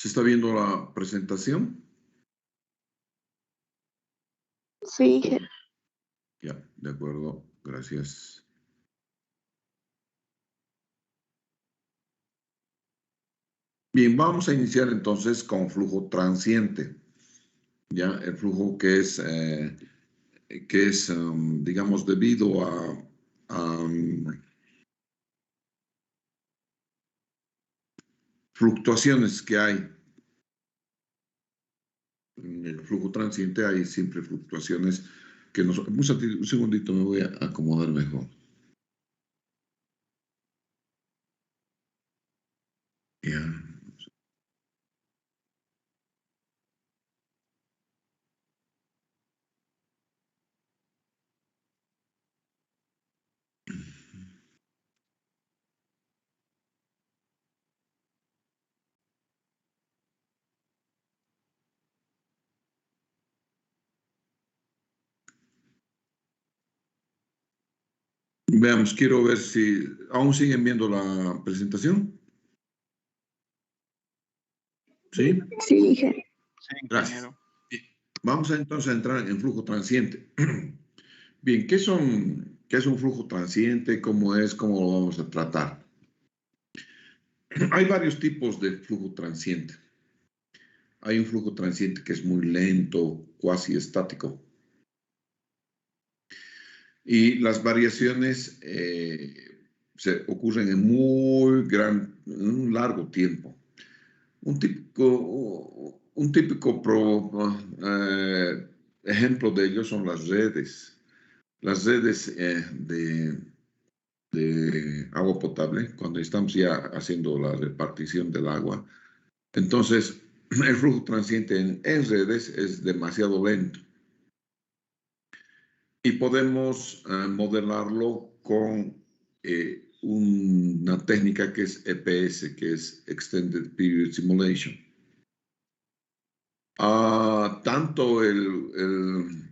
¿Se está viendo la presentación? Sí. Ya, de acuerdo, gracias. Bien, vamos a iniciar entonces con flujo transiente. Ya, el flujo que es, digamos, debido a fluctuaciones que hay. En el flujo transiente hay siempre fluctuaciones que nos... Un segundito, me voy a acomodar mejor. Ya. Veamos, quiero ver si aún siguen viendo la presentación. ¿Sí? Sí. Sí, Gracias. ingeniero. Bien. Vamos entonces a entrar en flujo transiente. Bien, ¿qué es un flujo transiente? ¿Cómo es? ¿Cómo lo vamos a tratar? Hay varios tipos de flujo transiente. Hay un flujo transiente que es muy lento, cuasi estático. Y las variaciones se ocurren en un largo tiempo. Un típico ejemplo de ello son las redes. Las redes de agua potable, cuando estamos ya haciendo la repartición del agua. Entonces, el flujo transiente en redes es demasiado lento. Y podemos modelarlo con una técnica que es EPS, que es Extended Period Simulation. Tanto el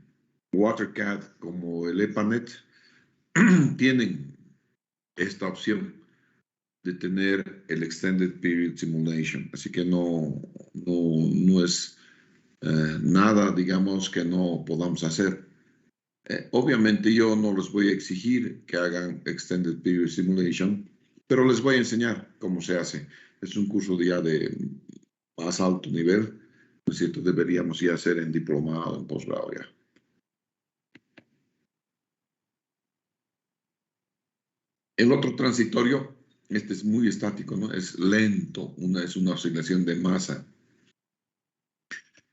WaterCAD como el EPANET tienen esta opción de tener el Extended Period Simulation. Así que no es nada, digamos, que no podamos hacer. Obviamente yo no les voy a exigir que hagan Extended Period Simulation, pero les voy a enseñar cómo se hace. Es un curso ya de más alto nivel, ¿no es cierto? Deberíamos ya hacer en diplomado, en posgrado ya. El otro transitorio, este es muy estático, ¿no? Es lento, es una oscilación de masa.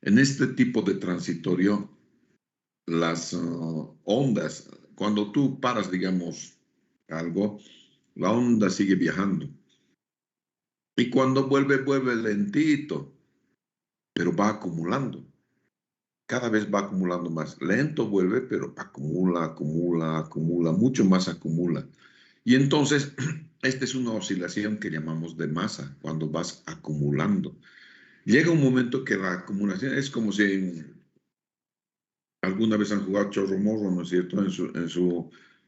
En este tipo de transitorio, las ondas, cuando tú paras, digamos, algo, la onda sigue viajando. Y cuando vuelve lentito, pero va acumulando. Cada vez va acumulando más. Lento vuelve, pero acumula, mucho más acumula. Y entonces, esta es una oscilación que llamamos de masa, cuando vas acumulando. Llega un momento que la acumulación es como si alguna vez han jugado chorro morro, ¿no es cierto?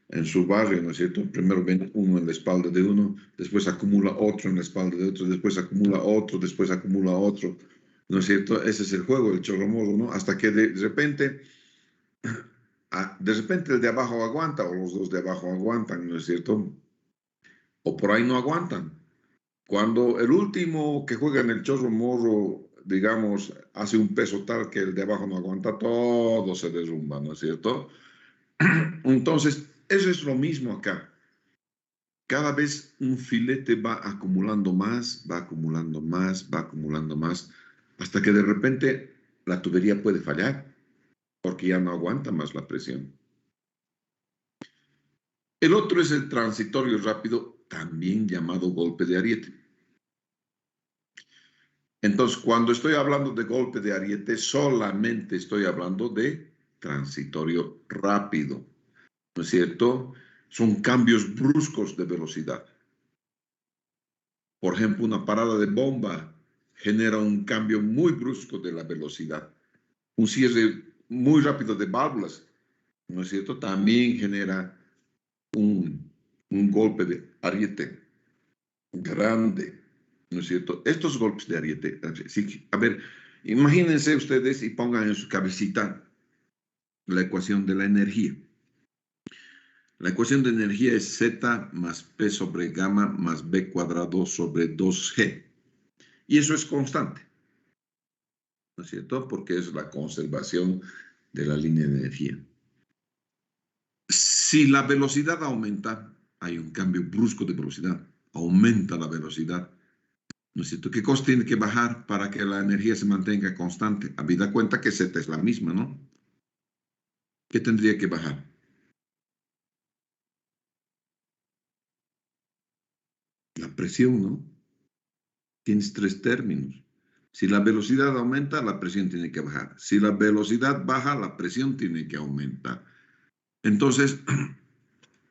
En su barrio, ¿no es cierto? Primero ven uno en la espalda de uno, después acumula otro en la espalda de otro, después acumula otro, después acumula otro, ¿no es cierto? Ese es el juego, el chorro morro, ¿no? Hasta que de repente el de abajo aguanta, o los dos de abajo aguantan, ¿no es cierto? O por ahí no aguantan. Cuando el último que juega en el chorro morro, digamos, hace un peso tal que el de abajo no aguanta, todo se derrumba, ¿no es cierto? Entonces, eso es lo mismo acá. Cada vez un filete va acumulando más, va acumulando más, va acumulando más, hasta que de repente la tubería puede fallar, porque ya no aguanta más la presión. El otro es el transitorio rápido, también llamado golpe de ariete. Entonces, cuando estoy hablando de golpe de ariete, solamente estoy hablando de transitorio rápido, ¿no es cierto? Son cambios bruscos de velocidad. Por ejemplo, una parada de bomba genera un cambio muy brusco de la velocidad. Un cierre muy rápido de válvulas, ¿no es cierto? También genera un golpe de ariete grande, ¿no es cierto? Estos golpes de ariete, sí, a ver, imagínense ustedes y pongan en su cabecita la ecuación de la energía. La ecuación de energía es Z más P sobre gamma más B cuadrado sobre 2G. Y eso es constante, ¿no es cierto? Porque es la conservación de la línea de energía. Si la velocidad aumenta, hay un cambio brusco de velocidad, aumenta la velocidad, ¿no es cierto? ¿Qué cosa tiene que bajar para que la energía se mantenga constante? Habida cuenta que Z es la misma, ¿no? ¿Qué tendría que bajar? La presión, ¿no? Tienes tres términos. Si la velocidad aumenta, la presión tiene que bajar. Si la velocidad baja, la presión tiene que aumentar. Entonces,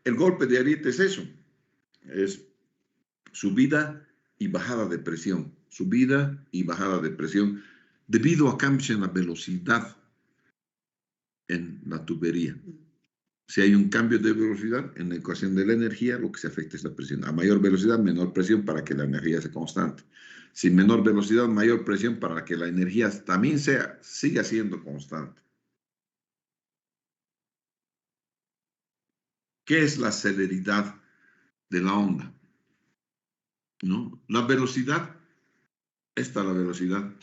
el golpe de ariete es eso. Es subida y bajada de presión. Subida y bajada de presión debido a cambios en la velocidad en la tubería. Si hay un cambio de velocidad en la ecuación de la energía, lo que se afecta es la presión. A mayor velocidad, menor presión para que la energía sea constante. Si menor velocidad, mayor presión para que la energía también siga siendo constante. ¿Qué es la celeridad de la onda? ¿No? La velocidad, la velocidad,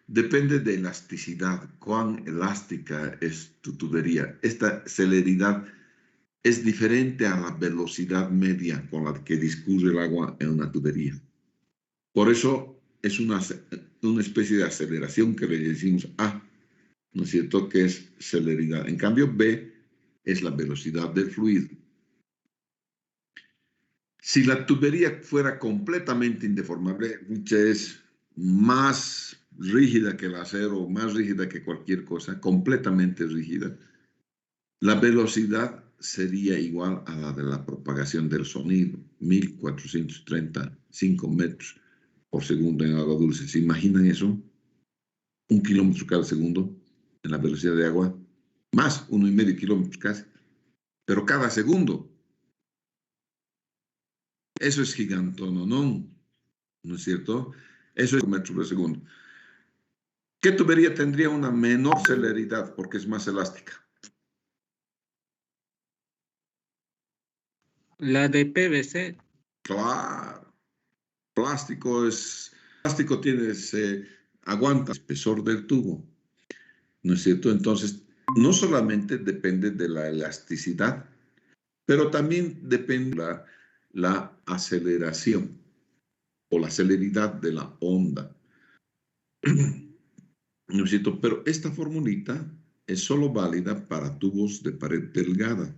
depende de elasticidad, cuán elástica es tu tubería. Esta celeridad es diferente a la velocidad media con la que discurre el agua en una tubería. Por eso es una especie de aceleración que le decimos A, ¿no es cierto? Que es celeridad. En cambio, B es la velocidad del fluido. Si la tubería fuera completamente indeformable, es más rígida que el acero, más rígida que cualquier cosa, completamente rígida, la velocidad sería igual a la de la propagación del sonido, 1435 metros por segundo en agua dulce. ¿Se imaginan eso? 1 kilómetro cada segundo en la velocidad de agua, más 1,5 kilómetros casi, pero cada segundo. Eso es gigantón, ¿no es cierto? Eso es metros por segundo. ¿Qué tubería tendría una menor celeridad porque es más elástica? La de PVC. Claro, plástico tiene, aguanta el espesor del tubo, ¿no es cierto? Entonces, no solamente depende de la elasticidad, pero también depende de la aceleración o la celeridad de la onda. ¿No es cierto? Pero esta formulita es solo válida para tubos de pared delgada.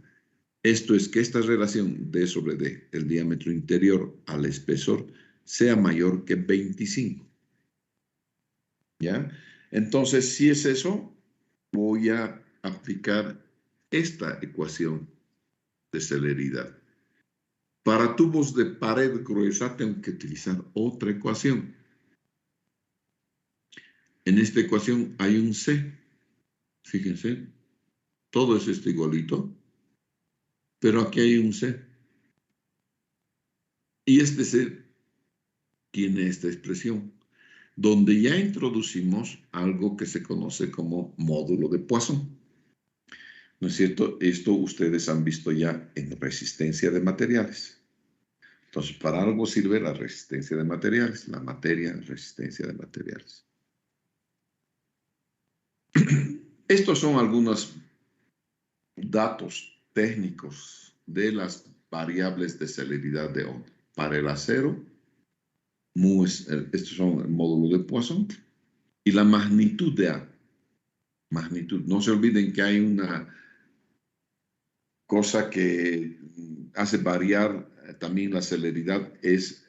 Esto es que esta relación D sobre D, el diámetro interior al espesor, sea mayor que 25. ¿Ya? Entonces, si es eso, voy a aplicar esta ecuación de celeridad. Para tubos de pared gruesa tengo que utilizar otra ecuación. En esta ecuación hay un C. Fíjense, todo es esto igualito, pero aquí hay un C. Y este C tiene esta expresión, donde ya introducimos algo que se conoce como módulo de Poisson. ¿No es cierto? Esto ustedes han visto ya en resistencia de materiales. Entonces, para algo sirve la resistencia de materiales, la materia, resistencia de materiales. Estos son algunos datos técnicos de las variables de celeridad de onda. Para el acero, estos son el módulo de Poisson, y la magnitud de A. Magnitud. No se olviden que hay una cosa que hace variar también la celeridad, es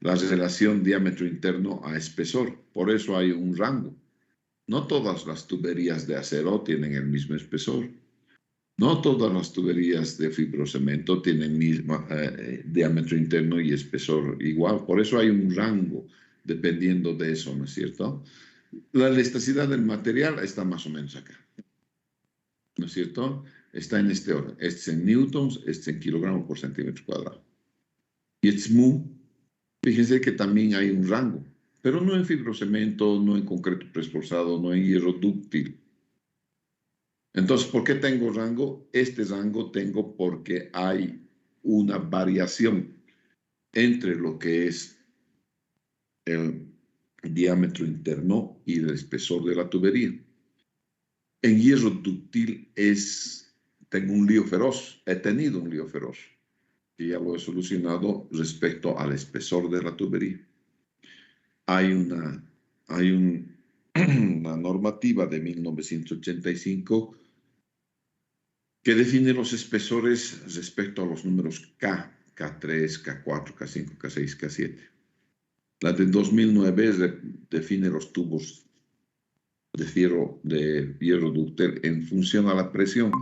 la relación diámetro interno a espesor. Por eso hay un rango. No todas las tuberías de acero tienen el mismo espesor. No todas las tuberías de fibrocemento tienen el mismo diámetro interno y espesor igual. Por eso hay un rango dependiendo de eso, ¿no es cierto? La elasticidad del material está más o menos acá, ¿no es cierto? Está en este orden. Este es en newtons, este es en kilogramos por centímetro cuadrado. Y este es mu, fíjense que también hay un rango, pero no en fibrocemento, no en concreto preesforzado, no en hierro dúctil. Entonces, ¿por qué tengo rango? Este rango tengo porque hay una variación entre lo que es el diámetro interno y el espesor de la tubería. En hierro dúctil tengo un lío feroz, he tenido un lío feroz, y ya lo he solucionado respecto al espesor de la tubería. Hay una normativa de 1985 que define los espesores respecto a los números K, K3, K4, K5, K6, K7. La de 2009 define los tubos de hierro dúctil en función a la presión,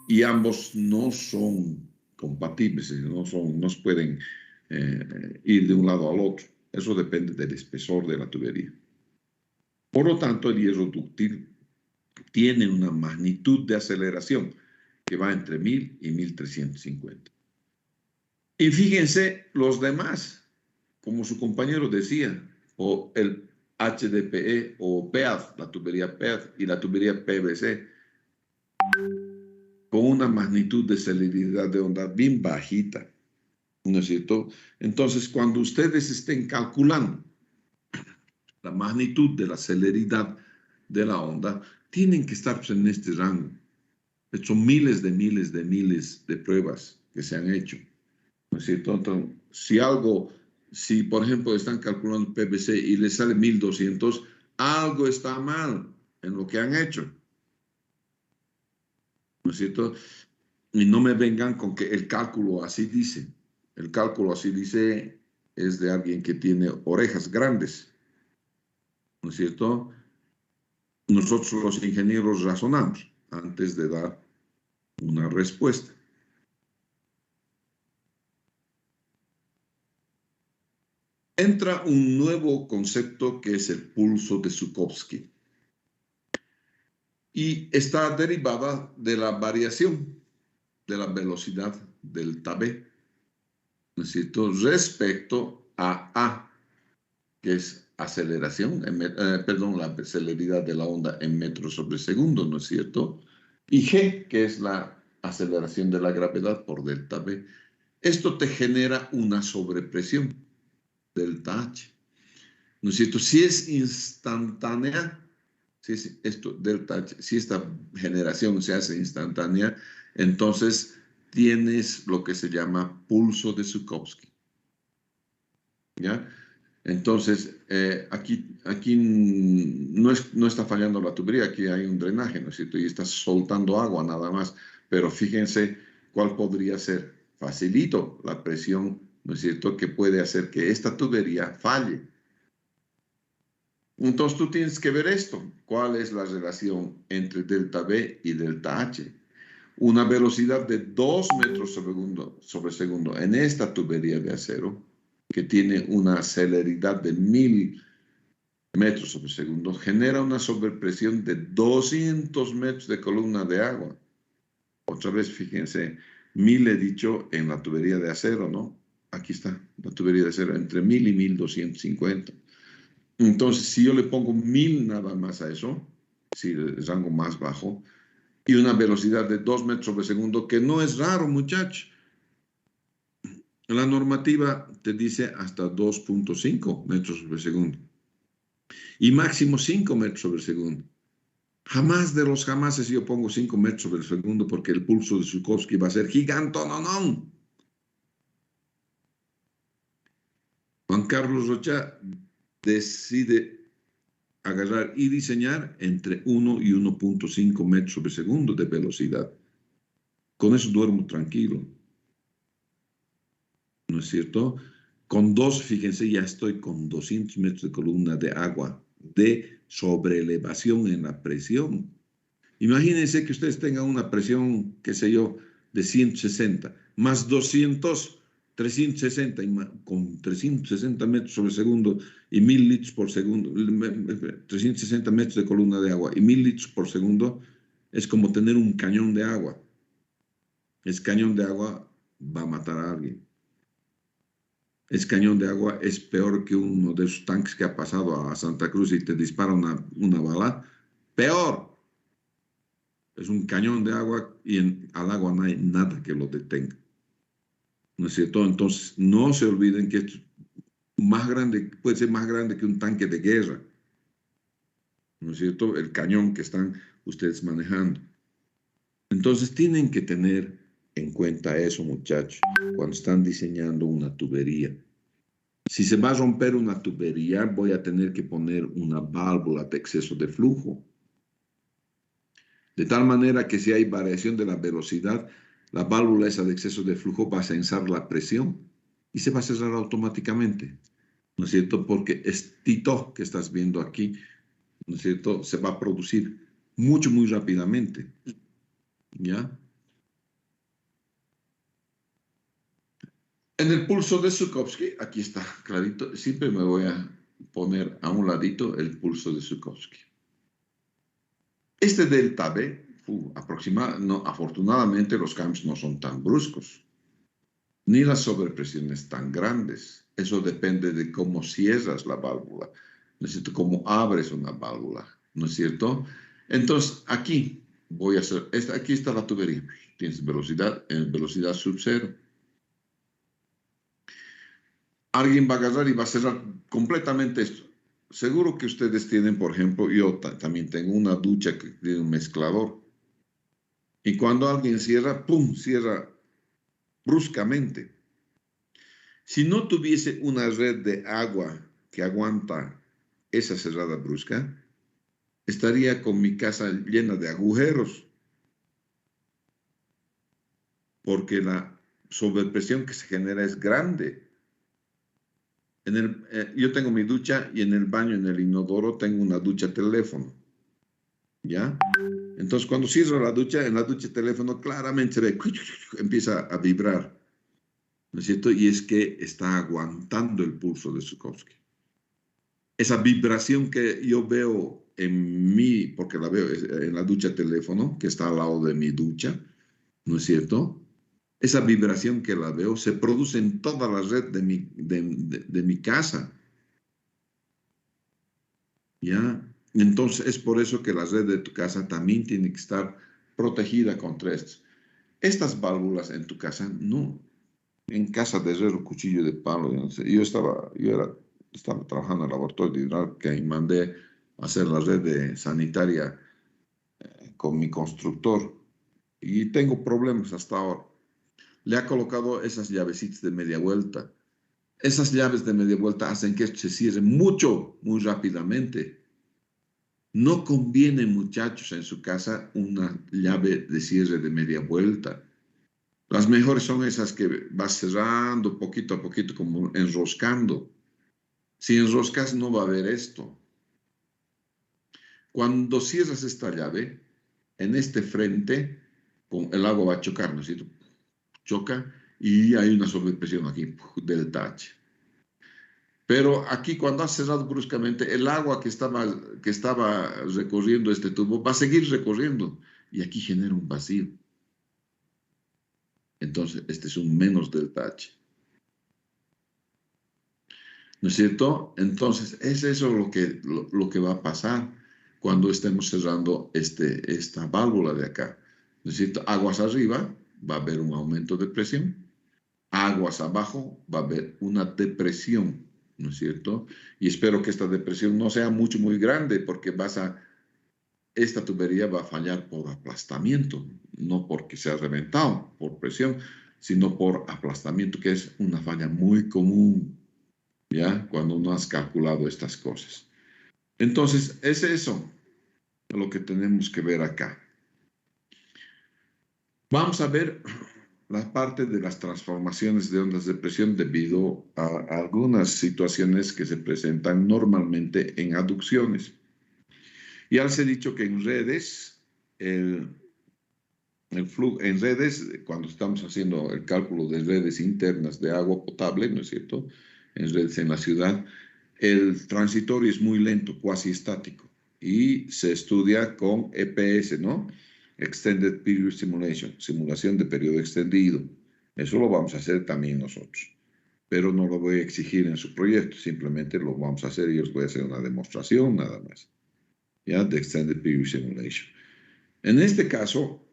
y ambos no son compatibles, no se pueden ir de un lado al otro. Eso depende del espesor de la tubería. Por lo tanto, el hierro dúctil tiene una magnitud de aceleración que va entre 1000 y 1350. Y fíjense los demás, como su compañero decía, o el HDPE o PEAD, la tubería PEAD y la tubería PVC, con una magnitud de celeridad de onda bien bajita, ¿no es cierto? Entonces, cuando ustedes estén calculando la magnitud de la celeridad de la onda, tienen que estar en este rango. Son miles de pruebas que se han hecho, ¿no es cierto? Entonces, si por ejemplo están calculando PVC y les sale 1200, algo está mal en lo que han hecho, ¿no es cierto? Y no me vengan con que el cálculo así dice. El cálculo así dice es de alguien que tiene orejas grandes, ¿no es cierto? Nosotros los ingenieros razonamos antes de dar una respuesta. Entra un nuevo concepto que es el pulso de Zukovsky, y está derivada de la variación de la velocidad delta V, ¿no es cierto?, respecto a A, que es aceleración, la celeridad de la onda en metros sobre segundo, ¿no es cierto?, y G, que es la aceleración de la gravedad por delta V. Esto te genera una sobrepresión, delta H, ¿no es cierto? Si es instantánea, si esta generación se hace instantánea, entonces tienes lo que se llama pulso de Zukovsky, ¿ya? Entonces, aquí no está fallando la tubería, aquí hay un drenaje, ¿no es cierto? Y está soltando agua nada más, pero fíjense cuál podría ser. Facilito la presión, ¿no es cierto?, que puede hacer que esta tubería falle. Entonces tú tienes que ver esto. ¿Cuál es la relación entre delta V y delta H? Una velocidad de 2 metros sobre segundo en esta tubería de acero, que tiene una celeridad de 1000 metros sobre segundo, genera una sobrepresión de 200 metros de columna de agua. Otra vez, fíjense, 1000 he dicho en la tubería de acero, ¿no? Aquí está, la tubería de acero, entre 1000 y 1250. Entonces, si yo le pongo 1000 nada más a eso, si el rango más bajo, y una velocidad de 2 metros sobre segundo, que no es raro, muchachos. La normativa te dice hasta 2.5 metros sobre segundo. Y máximo 5 metros sobre segundo. Jamás de los jamases yo pongo 5 metros sobre segundo porque el pulso de Zukovsky va a ser gigante, no. Juan Carlos Rocha decide agarrar y diseñar entre 1 y 1.5 metros sobre segundo de velocidad. Con eso duermo tranquilo, ¿no es cierto? Con 2, fíjense, ya estoy con 200 metros de columna de agua de sobreelevación en la presión. Imagínense que ustedes tengan una presión, qué sé yo, de 160, más 200, 360, con 360 metros sobre segundo y 1000 litros por segundo, 360 metros de columna de agua y 1000 litros por segundo, es como tener un cañón de agua. Ese cañón de agua va a matar a alguien. ese cañón de agua es peor que uno de esos tanques que ha pasado a Santa Cruz y te dispara una bala. Peor. Es un cañón de agua y al agua no hay nada que lo detenga. ¿No es cierto? Entonces, no se olviden que esto es más grande, puede ser más grande que un tanque de guerra. ¿No es cierto? El cañón que están ustedes manejando. Entonces, tienen que tener en cuenta eso, muchachos, cuando están diseñando una tubería. Si se va a romper una tubería, voy a tener que poner una válvula de exceso de flujo. De tal manera que si hay variación de la velocidad, la válvula esa de exceso de flujo va a censar la presión y se va a cerrar automáticamente, ¿no es cierto? Porque esto que estás viendo aquí, ¿no es cierto? Se va a producir mucho, muy rápidamente, ¿ya? En el pulso de Zhukovsky, aquí está clarito, siempre me voy a poner a un ladito el pulso de Zhukovsky. Este delta B, no, afortunadamente los cambios no son tan bruscos, ni las sobrepresiones tan grandes. Eso depende de cómo cierras la válvula, ¿no es cierto? Cómo abres una válvula, ¿no es cierto? Entonces, aquí voy a hacer, aquí está la tubería. Tienes velocidad, en velocidad sub cero. Alguien va a agarrar y va a cerrar completamente esto. Seguro que ustedes tienen, por ejemplo, yo también tengo una ducha que tiene un mezclador. Y cuando alguien cierra, ¡pum!, cierra bruscamente. Si no tuviese una red de agua que aguanta esa cerrada brusca, estaría con mi casa llena de agujeros, porque la sobrepresión que se genera es grande. Yo tengo mi ducha y en el baño, en el inodoro, tengo una ducha teléfono, ¿ya? Entonces, cuando cierro la ducha, en la ducha teléfono claramente se ve, empieza a vibrar, ¿no es cierto? Y es que está aguantando el pulso de Zhukovsky. Esa vibración que yo veo en mí, porque la veo en la ducha teléfono, que está al lado de mi ducha, ¿no es cierto? Esa vibración que la veo se produce en toda la red de mi casa, ¿ya? Entonces es por eso que la red de tu casa también tiene que estar protegida contra esto. Estas válvulas en tu casa, no, en casa de herrero, cuchillo de palo, yo no sé. Estaba trabajando en el laboratorio de hidráulica y mandé a hacer la red sanitaria con mi constructor y tengo problemas hasta ahora. Le ha colocado esas llavecitas de media vuelta. Esas llaves de media vuelta hacen que esto se cierre mucho, muy rápidamente. No conviene, muchachos, en su casa una llave de cierre de media vuelta. Las mejores son esas que vas cerrando poquito a poquito, como enroscando. Si enroscas, no va a haber esto. Cuando cierras esta llave, en este frente, el agua va a chocar, ¿no es cierto? Choca y hay una sobrepresión aquí del tache. Pero aquí, cuando has cerrado bruscamente, el agua que estaba recorriendo este tubo va a seguir recorriendo y aquí genera un vacío. Entonces, este es un menos del tache. ¿No es cierto? Entonces, es eso lo que va a pasar cuando estemos cerrando esta válvula de acá. ¿No es cierto? Aguas arriba, va a haber un aumento de presión. Aguas abajo, va a haber una depresión, ¿no es cierto? Y espero que esta depresión no sea muy grande, porque esta tubería va a fallar por aplastamiento, no porque se ha reventado por presión, sino por aplastamiento, que es una falla muy común, ¿ya? Cuando no has calculado estas cosas. Entonces, es eso lo que tenemos que ver acá. Vamos a ver la parte de las transformaciones de ondas de presión debido a algunas situaciones que se presentan normalmente en aducciones. Ya les he dicho que en redes, en redes, cuando estamos haciendo el cálculo de redes internas de agua potable, ¿no es cierto? En redes en la ciudad, el transitorio es muy lento, cuasi estático, y se estudia con EPS, ¿no? Extended Period Simulation, simulación de periodo extendido. Eso lo vamos a hacer también nosotros. pero no lo voy a exigir en su proyecto, simplemente lo vamos a hacer y os voy a hacer una demostración nada más, ¿ya? De Extended PV Simulation. En este caso,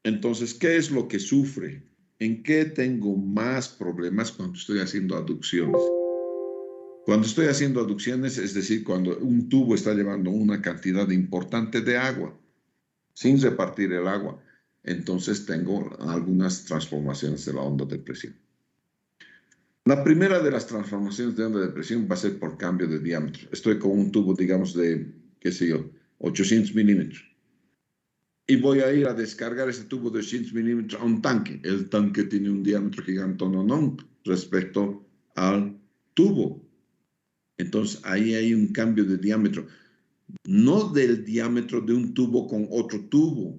entonces, ¿qué es lo que sufre? ¿En qué tengo más problemas cuando estoy haciendo aducciones? Cuando estoy haciendo aducciones, es decir, cuando un tubo está llevando una cantidad importante de agua, sin repartir el agua, entonces tengo algunas transformaciones de la onda de presión. La primera de las transformaciones de onda de presión va a ser por cambio de diámetro. Estoy con un tubo, digamos, de, qué sé yo, 800 milímetros. Y voy a ir a descargar ese tubo de 800 milímetros a un tanque. El tanque tiene un diámetro gigantón respecto al tubo. Entonces, ahí hay un cambio de diámetro. No del diámetro de un tubo con otro tubo.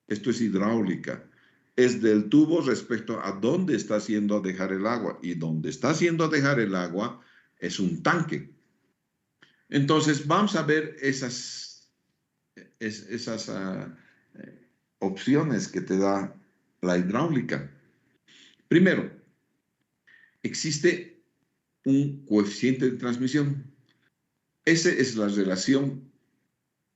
Esto es hidráulica. Es del tubo respecto a dónde está haciendo a dejar el agua. Y donde está haciendo a dejar el agua es un tanque. Entonces, vamos a ver esas opciones que te da la hidráulica. Primero, existe un coeficiente de transmisión. Esa es la relación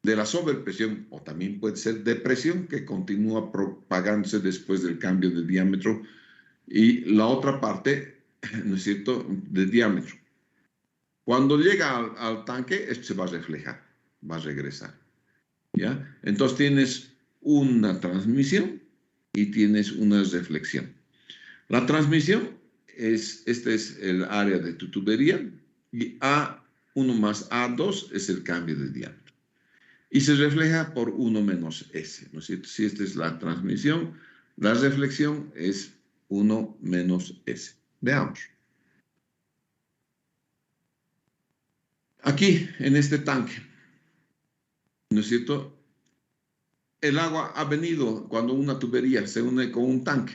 de la sobrepresión, o también puede ser depresión, que continúa propagándose después del cambio de diámetro, y la otra parte, ¿no es cierto?, de diámetro. Cuando llega al tanque, esto se va a reflejar, va a regresar, ¿ya? Entonces tienes una transmisión y tienes una reflexión. La transmisión este es el área de tu tubería, y A1 más A2 es el cambio de diámetro. Y se refleja por 1 menos S, ¿no es cierto? Si esta es la transmisión, la reflexión es 1 menos S. Veamos. Aquí, en este tanque, ¿no es cierto? El agua ha venido cuando una tubería se une con un tanque.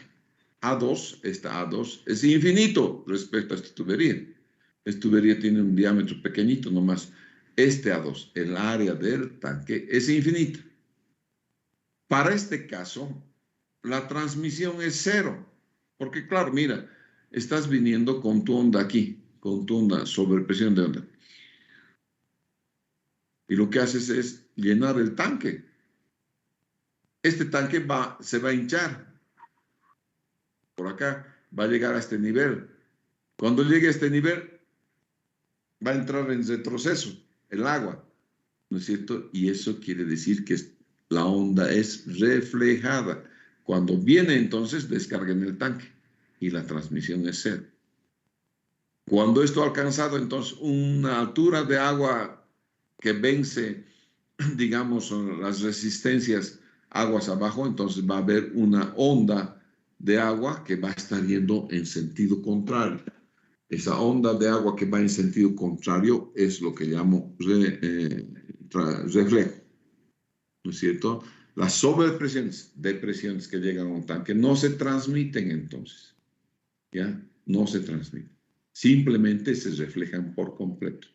A2, esta A2, es infinito respecto a esta tubería. Esta tubería tiene un diámetro pequeñito nomás. Este A2, el área del tanque, es infinita. Para este caso, la transmisión es 0. Porque claro, mira, estás viniendo con tu onda aquí, con tu onda sobre presión de onda. Y lo que haces es llenar el tanque. Este tanque se va a hinchar. Por acá va a llegar a este nivel. Cuando llegue a este nivel, va a entrar en retroceso el agua, ¿no es cierto? Y eso quiere decir que la onda es reflejada. Cuando viene, entonces, descarga en el tanque y la transmisión es 0. Cuando esto ha alcanzado, entonces, una altura de agua que vence, digamos, las resistencias aguas abajo, entonces va a haber una onda de agua que va a estar yendo en sentido contrario. Esa onda de agua que va en sentido contrario es lo que llamo reflejo, ¿no es cierto? Las sobrepresiones, depresiones que llegan a un tanque no se transmiten entonces, ¿ya? No se transmiten. Simplemente se reflejan por completo,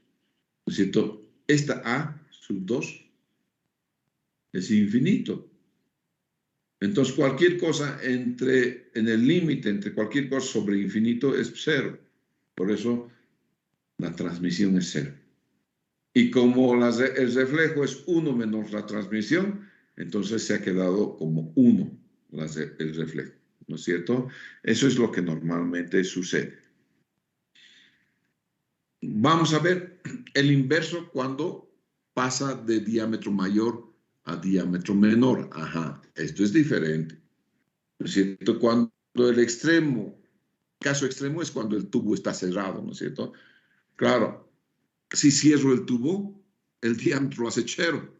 ¿no es cierto? Esta A sub 2 es infinito. Entonces, cualquier cosa en el límite entre cualquier cosa sobre infinito es 0. Por eso, la transmisión es 0. Y como el reflejo es 1 menos la transmisión, entonces se ha quedado como 1 el reflejo, ¿no es cierto? Eso es lo que normalmente sucede. Vamos a ver el inverso cuando pasa de diámetro mayor a diámetro menor. Ajá, esto es diferente, ¿no es cierto? Cuando el caso extremo es cuando el tubo está cerrado, ¿no es cierto? Claro, si cierro el tubo, el diámetro hace 0.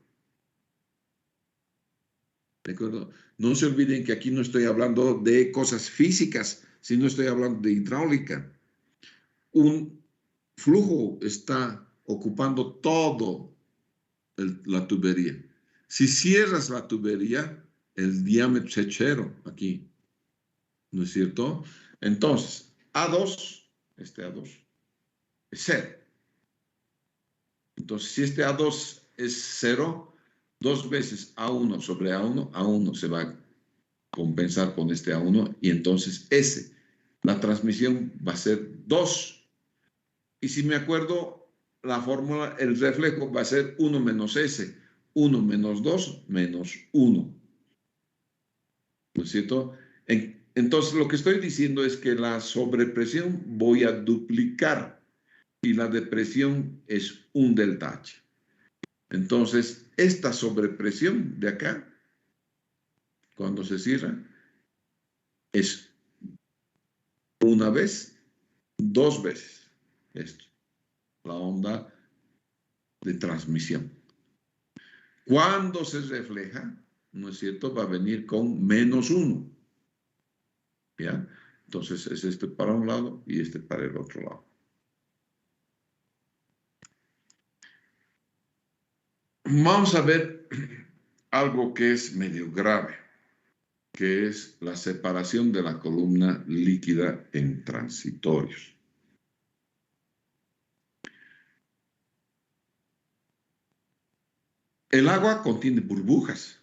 ¿De acuerdo? No se olviden que aquí no estoy hablando de cosas físicas, sino estoy hablando de hidráulica. Un flujo está ocupando todo la tubería. Si cierras la tubería, el diámetro es 0 aquí, ¿no es cierto? Entonces, A2, este A2, es 0. Entonces, si este A2 es 0, 2 veces A1 sobre A1 se va a compensar con este A1 y entonces S La transmisión va a ser 2. Y si me acuerdo, la fórmula, el reflejo va a ser 1 menos S. 1 menos 2 menos 1. ¿No es cierto? Entonces, lo que estoy diciendo es que la sobrepresión voy a duplicar y la depresión es un delta H. Entonces, esta sobrepresión de acá, cuando se cierra, es una vez, 2 veces esto, la onda de transmisión. Cuando se refleja, ¿no es cierto? Va a venir con menos 1. ¿Ya? Entonces es este para un lado y este para el otro lado. Vamos a ver algo que es medio grave, que es la separación de la columna líquida en transitorios. El agua contiene burbujas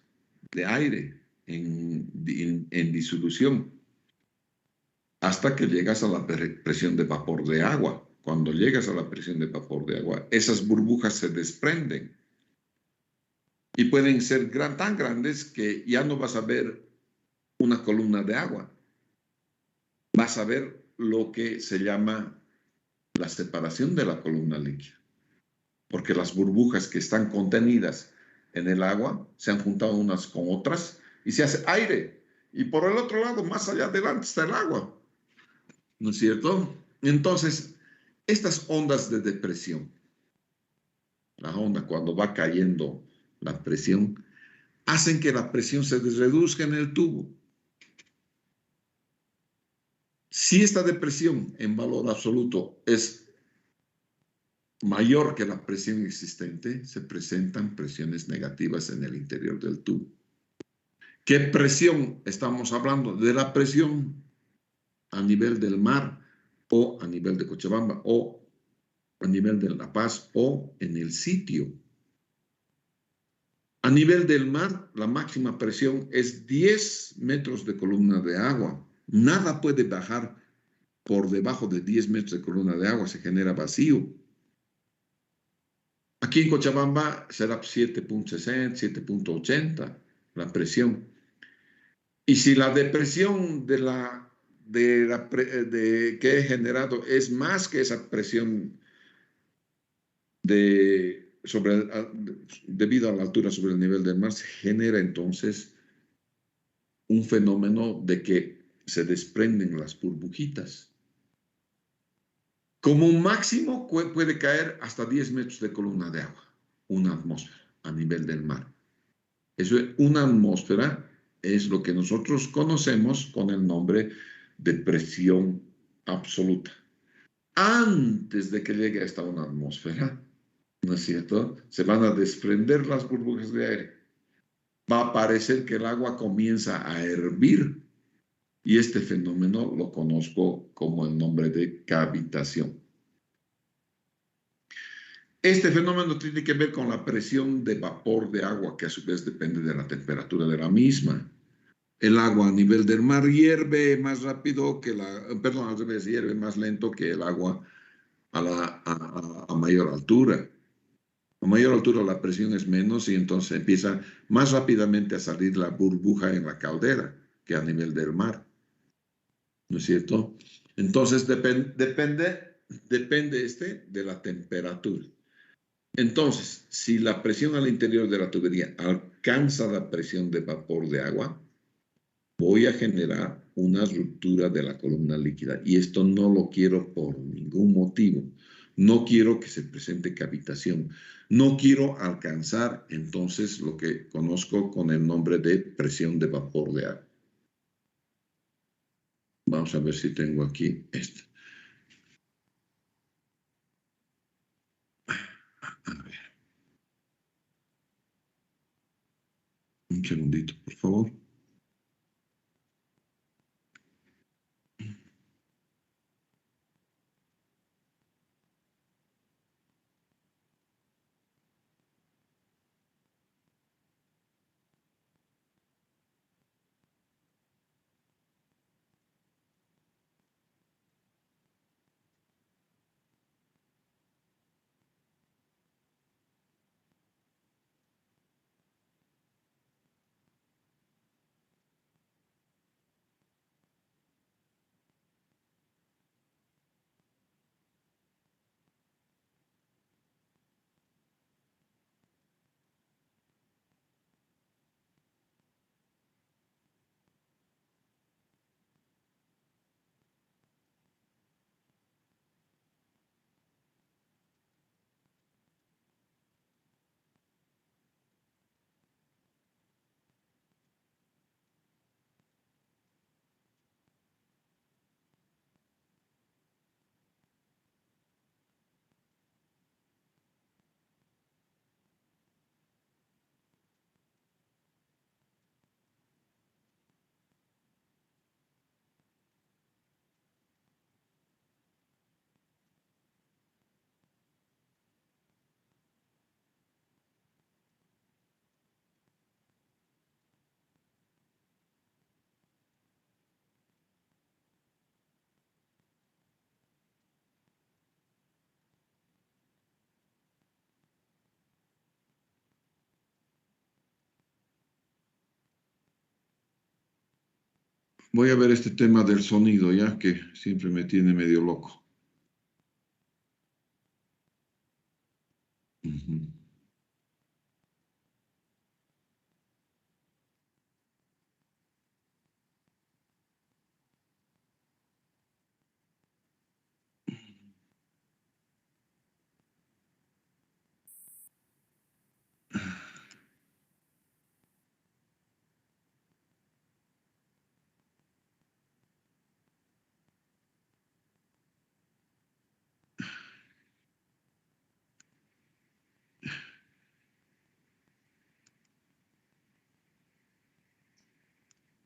de aire en disolución hasta que llegas a la presión de vapor de agua. Cuando llegas a la presión de vapor de agua, esas burbujas se desprenden y pueden ser tan grandes que ya no vas a ver una columna de agua. Vas a ver lo que se llama la separación de la columna líquida, porque las burbujas que están contenidas en el agua se han juntado unas con otras y se hace aire. Y por el otro lado, más allá adelante, está el agua. ¿No es cierto? Entonces, estas ondas de depresión, la onda cuando va cayendo la presión, hacen que la presión se reduzca en el tubo. Si esta depresión en valor absoluto es mayor que la presión existente, se presentan presiones negativas en el interior del tubo. ¿Qué presión estamos hablando? De la presión a nivel del mar o a nivel de Cochabamba o a nivel de La Paz o en el sitio. A nivel del mar, la máxima presión es 10 metros de columna de agua. Nada puede bajar por debajo de 10 metros de columna de agua, se genera vacío. Aquí en Cochabamba será 7.60, 7.80 la presión. Y si la depresión que he generado es más que esa presión debido a la altura sobre el nivel del mar, se genera entonces un fenómeno de que se desprenden las burbujitas. Como máximo puede caer hasta 10 metros de columna de agua, una atmósfera a nivel del mar. Eso es una atmósfera, es lo que nosotros conocemos con el nombre de presión absoluta. Antes de que llegue hasta una atmósfera, ¿no es cierto? Se van a desprender las burbujas de aire. Va a parecer que el agua comienza a hervir y este fenómeno lo conozco como el nombre de cavitación. Este fenómeno tiene que ver con la presión de vapor de agua, que a su vez depende de la temperatura de la misma. El agua a nivel del mar hierve más rápido que al revés, hierve más lento que el agua a mayor altura. A mayor altura la presión es menos y entonces empieza más rápidamente a salir la burbuja en la caldera que a nivel del mar. ¿No es cierto? Entonces depende de la temperatura. Entonces, si la presión al interior de la tubería alcanza la presión de vapor de agua, voy a generar una ruptura de la columna líquida. Y esto no lo quiero por ningún motivo. No quiero que se presente cavitación. No quiero alcanzar entonces lo que conozco con el nombre de presión de vapor de agua. Vamos a ver si tengo aquí esto. A ver. Un segundito, por favor. Voy a ver este tema del sonido, ya que siempre me tiene medio loco. Ujú.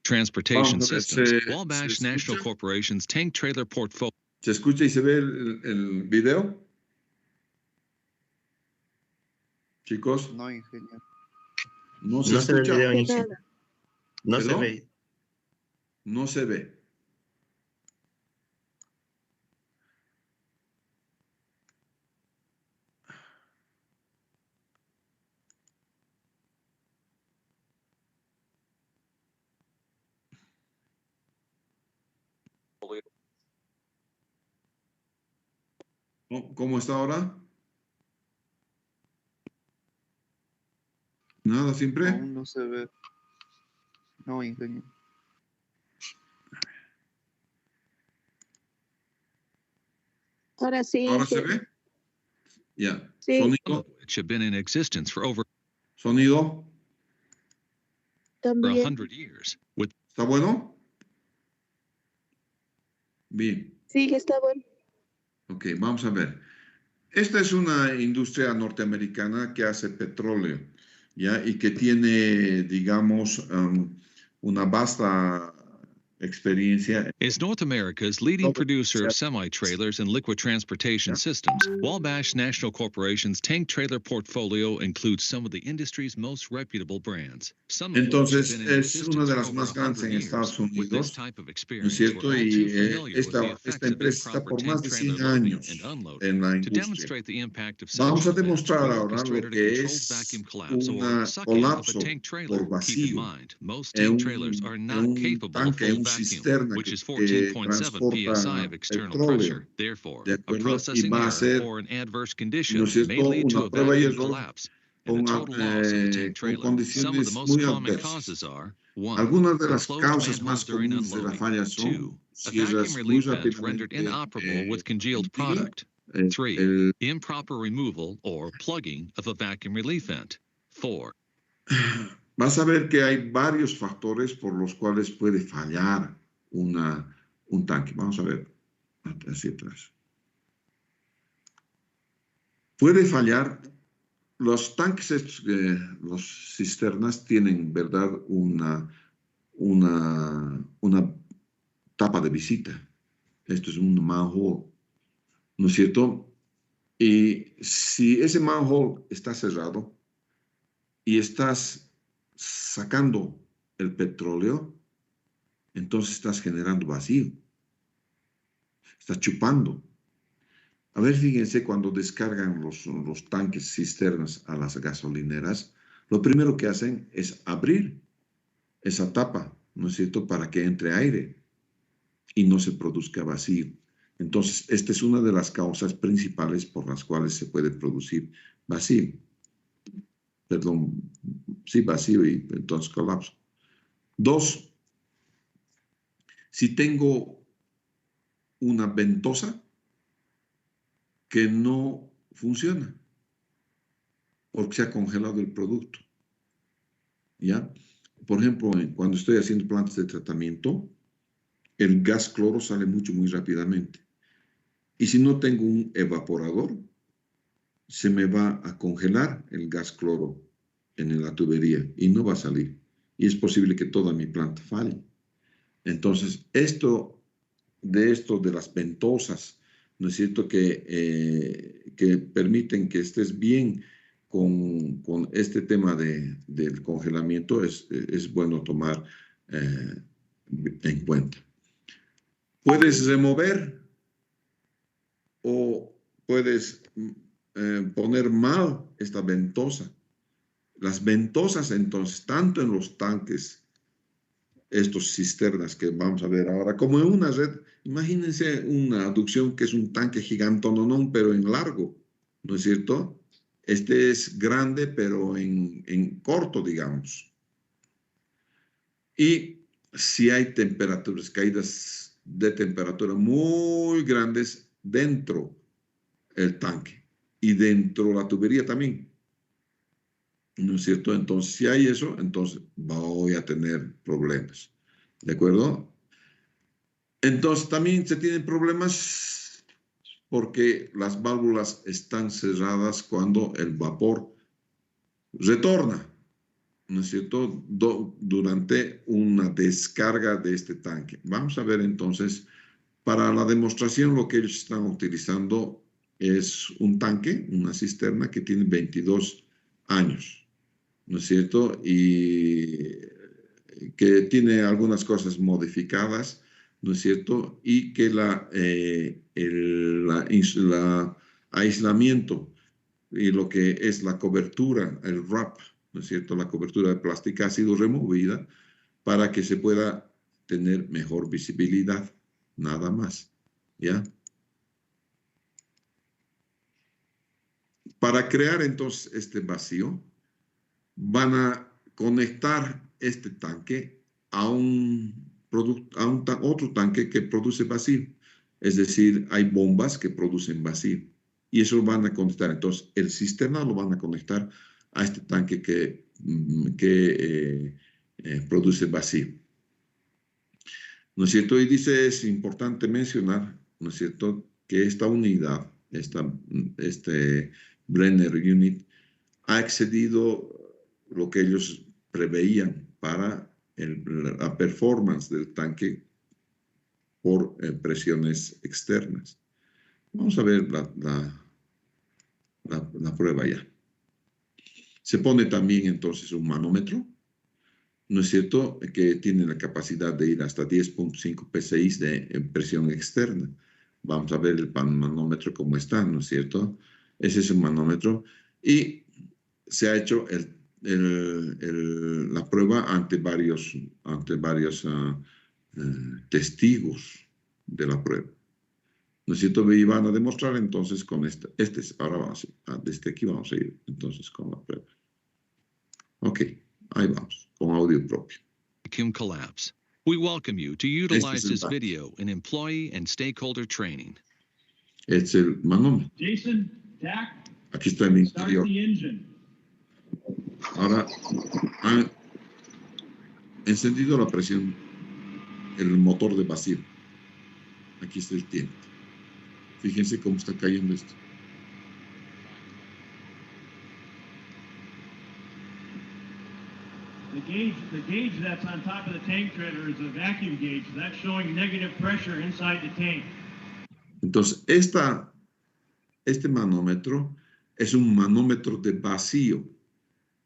Transportation Vamos a ver, Systems, ¿se Wabash National escucha? Corporation's tank trailer portfolio. ¿Se escucha y se ve el video? Chicos, No, ingeniero. ¿no se No se ve el escucha? video, ¿Qué ingeniero. tal? No se ¿Perdón? ve. No se ve. ¿Cómo está ahora? ¿Nada siempre? Aún no se ve. No, ingeniero. Ahora sí, ¿Ahora se ve? Ya. Sí. ¿Sonido? Which have been in existence for over ¿Sonido? también. 100 years, with ¿Está bueno? Bien. Sí, está bueno. Ok, vamos a ver. Esta es una industria norteamericana que hace petróleo, ¿ya? Y que tiene, digamos, una vasta experiencia. is North America's leading producer of semi-trailers and liquid transportation systems. Wabash National Corporation's tank trailer portfolio includes some of the industry's most reputable brands. Some of which have Entonces, been in es una existence de for las over más grandes 100 en years. Estados With this Unidos, type of ¿no es experience, cierto? we're all too Y familiar with the esta effects of empresa está improper por más tank de trailer 100 loading años and unloading. en la To industria. demonstrate the impact of Vamos a such events, demostrar we ahora lo orchestrated a que controlled es vacuum collapse or un suck-in of a colapso tank trailer. por Keep in vacío mind, most en tank trailers are en not un capable of tanque, en full un vacuum, cisterna which que is 14.7 transporta psi of external petróleo, pressure. Therefore, ¿de a acuerdo? Y processing va a error ser, or an adverse ¿no es condition may cierto?, lead to una a prueba y vacuum error collapse and a con, total loss of the tank con trailer. Some of the condiciones most muy common adversas. causes are: 1. Algunas de A las closed causas más manhole during comunes de la unloading. falla 2. son A vacuum cierras muy relief vent rendered rápidamente inoperable with congealed ventil, product. 3. el, Improper removal or plugging of a vacuum relief vent. 4. vas a ver que hay varios factores por los cuales puede fallar un tanque. Vamos a ver hacia atrás. Puede fallar. Los tanques, los cisternas tienen, ¿verdad?, una tapa de visita. Esto es un manhole, ¿no es cierto? Y si ese manhole está cerrado y estás sacando el petróleo, entonces estás generando vacío, estás chupando. A ver, fíjense, cuando descargan los tanques cisternas a las gasolineras, lo primero que hacen es abrir esa tapa, ¿no es cierto?, para que entre aire y no se produzca vacío. Entonces, esta es una de las causas principales por las cuales se puede producir vacío. Perdón, sí, vacío y entonces colapso. 2, si tengo una ventosa que no funciona porque se ha congelado el producto, ¿ya? Por ejemplo, cuando estoy haciendo plantas de tratamiento, el gas cloro sale muy rápidamente. Y si no tengo un evaporador, se me va a congelar el gas cloro en la tubería y no va a salir. Y es posible que toda mi planta falle. Entonces, esto de las ventosas, ¿no es cierto?, que permiten que estés bien con este tema del congelamiento, es bueno tomar en cuenta. Puedes remover o puedes poner mal esta ventosa. Las ventosas, entonces, tanto en los tanques estos cisternas que vamos a ver ahora, como en una red. Imagínense una aducción que es un tanque gigantón, pero en largo, ¿no es cierto? Este es grande, pero en corto, digamos. Y si hay temperaturas, caídas de temperatura muy grandes dentro del tanque y dentro de la tubería también, ¿no es cierto? Entonces, si hay eso, entonces voy a tener problemas, ¿de acuerdo? Entonces, también se tienen problemas porque las válvulas están cerradas cuando el vapor retorna, ¿no es cierto? Durante una descarga de este tanque. Vamos a ver entonces, para la demostración lo que ellos están utilizando es un tanque, una cisterna que tiene 22 años, ¿no es cierto? Y que tiene algunas cosas modificadas, ¿no es cierto? Y que el aislamiento y lo que es la cobertura, el wrap, ¿no es cierto? La cobertura de plástica ha sido removida para que se pueda tener mejor visibilidad, nada más, ¿ya? Para crear entonces este vacío, van a conectar este tanque a otro tanque que produce vacío. Es decir, hay bombas que producen vacío. Y eso lo van a conectar. Entonces, el sistema lo van a conectar a este tanque que produce vacío. ¿No es cierto? Y dice, es importante mencionar, ¿no es cierto?, que esta unidad, este Brenner Unit, ha excedido lo que ellos preveían para la performance del tanque por presiones externas. Vamos a ver la prueba ya. Se pone también entonces un manómetro, ¿no es cierto?, que tiene la capacidad de ir hasta 10.5 PSI de presión externa. Vamos a ver el manómetro cómo está, ¿no es cierto? Ese es un manómetro. Y se ha hecho la prueba ante varios testigos de la prueba. ¿No es cierto? Y van a demostrar entonces con ahora vamos desde aquí vamos a ir entonces con la prueba. Ok, ahí vamos, con audio propio. Vacuum collapse. We welcome you to utilize this video in employee and stakeholder training. Es el manómetro. Jason, Dak, Aquí está el start interior. the engine. Ahora han encendido la presión, el motor de vacío. Aquí está el tiempo. Fíjense cómo está cayendo esto. The gauge that's on top of the tank trailer is a vacuum gauge. That's showing negative pressure inside the tank. Entonces, este manómetro es un manómetro de vacío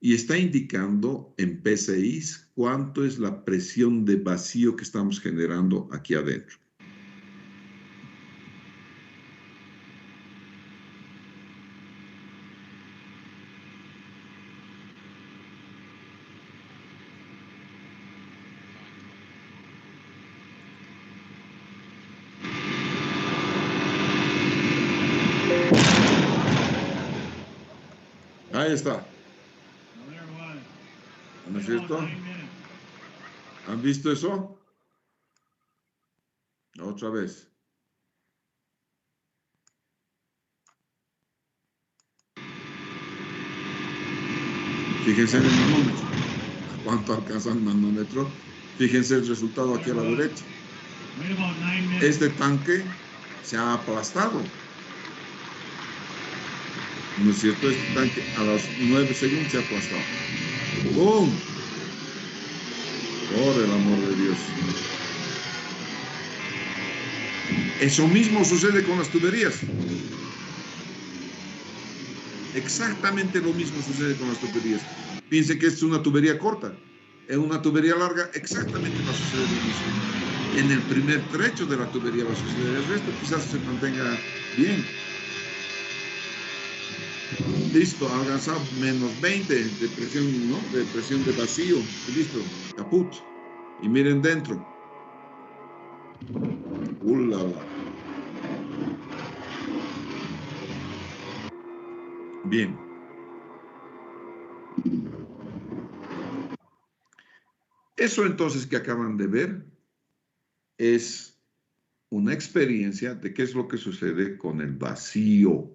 y está indicando en PSI cuánto es la presión de vacío que estamos generando aquí adentro. Ahí está. ¿No es cierto? ¿Han visto eso? Otra vez. Fíjense en el manómetro. ¿Cuánto alcanza el manómetro? Fíjense el resultado aquí a la derecha. Este tanque se ha aplastado. ¿No es cierto? Este tanque a los 9 segundos se ha aplastado. ¡Bum! Por el amor de Dios. Eso mismo sucede con las tuberías. Exactamente lo mismo sucede con las tuberías. Piense que es una tubería corta. En una tubería larga exactamente va a suceder lo mismo. En el primer trecho de la tubería va a suceder. El resto quizás se mantenga bien. Listo, ha alcanzado menos 20 de presión, ¿no? De presión de vacío. Listo, caput. Y miren dentro. ¡Ulala! Bien. Eso entonces que acaban de ver es una experiencia de qué es lo que sucede con el vacío.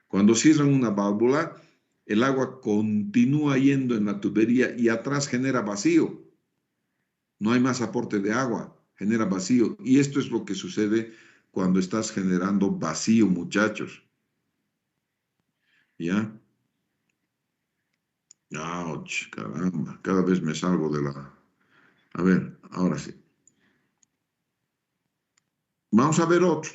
Cuando cierran una válvula, el agua continúa yendo en la tubería y atrás genera vacío. No hay más aporte de agua, genera vacío. Y esto es lo que sucede cuando estás generando vacío, muchachos. ¿Ya? ¡Auch! Caramba, cada vez me salgo de la... A ver, ahora sí. Vamos a ver otro.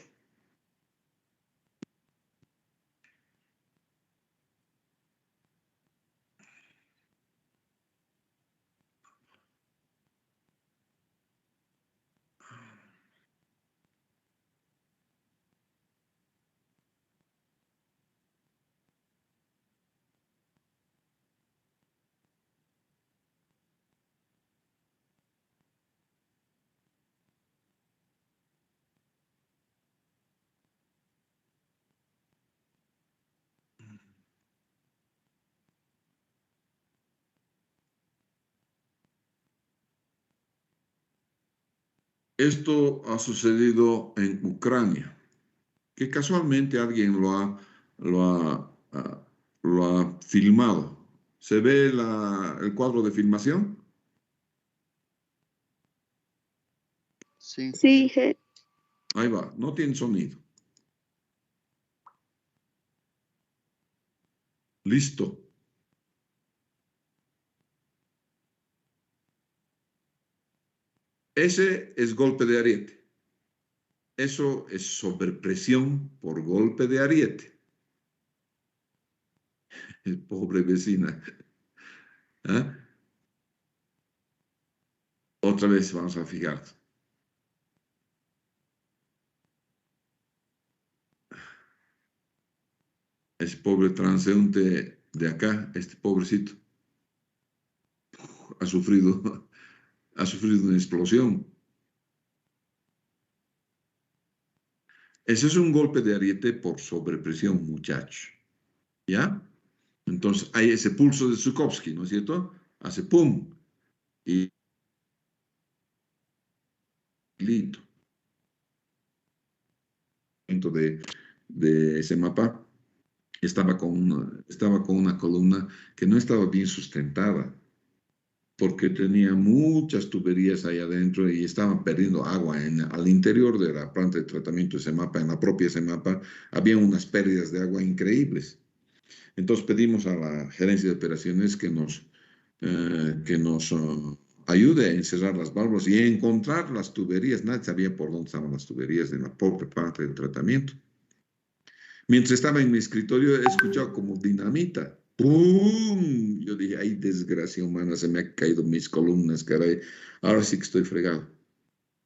Esto ha sucedido en Ucrania, que casualmente alguien lo ha filmado. ¿Se ve el cuadro de filmación? Sí. Sí, Ahí va, no tiene sonido. Listo. Ese es golpe de ariete. Eso es sobrepresión por golpe de ariete. Pobre vecina. ¿Ah? Otra vez vamos a fijar. Ese pobre transeúnte de acá, este pobrecito, ha sufrido una explosión. Ese es un golpe de ariete por sobrepresión, muchacho. ¿Ya? Entonces hay ese pulso de Zhukovsky, ¿no es cierto? Hace pum. Y listo. De ese mapa estaba con una columna que no estaba bien sustentada, porque tenía muchas tuberías ahí adentro y estaban perdiendo agua al interior de la planta de tratamiento de Semapa, en la propia Semapa, había unas pérdidas de agua increíbles. Entonces pedimos a la gerencia de operaciones que nos ayude a encerrar las válvulas y a encontrar las tuberías. Nadie sabía por dónde estaban las tuberías de la propia planta de tratamiento. Mientras estaba en mi escritorio, he escuchado como dinamita. ¡Pum! Yo dije, ay, desgracia humana, se me han caído mis columnas, caray. Ahora sí que estoy fregado.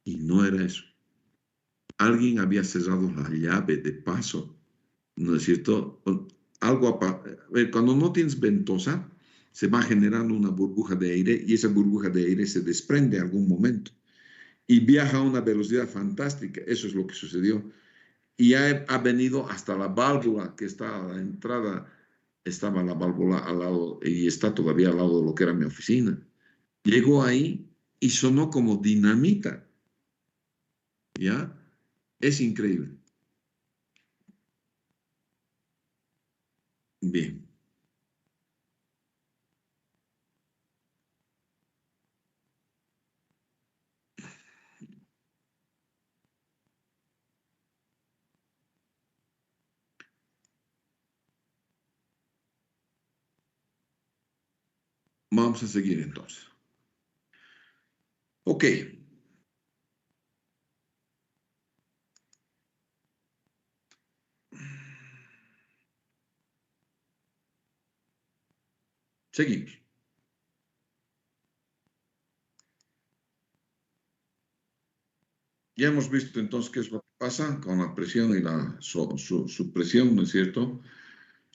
Y no era eso. Alguien había cerrado la llave de paso, ¿no es cierto? Cuando no tienes ventosa, se va generando una burbuja de aire y esa burbuja de aire se desprende en algún momento y viaja a una velocidad fantástica. Eso es lo que sucedió. Y ha venido hasta la válvula que está a la entrada. Estaba la válvula al lado y está todavía al lado de lo que era mi oficina. Llegó ahí y sonó como dinamita. ¿Ya? Es increíble. Bien. Vamos a seguir entonces. Ok. Seguimos. Ya hemos visto entonces qué es lo que pasa con la presión y la supresión, ¿no es cierto?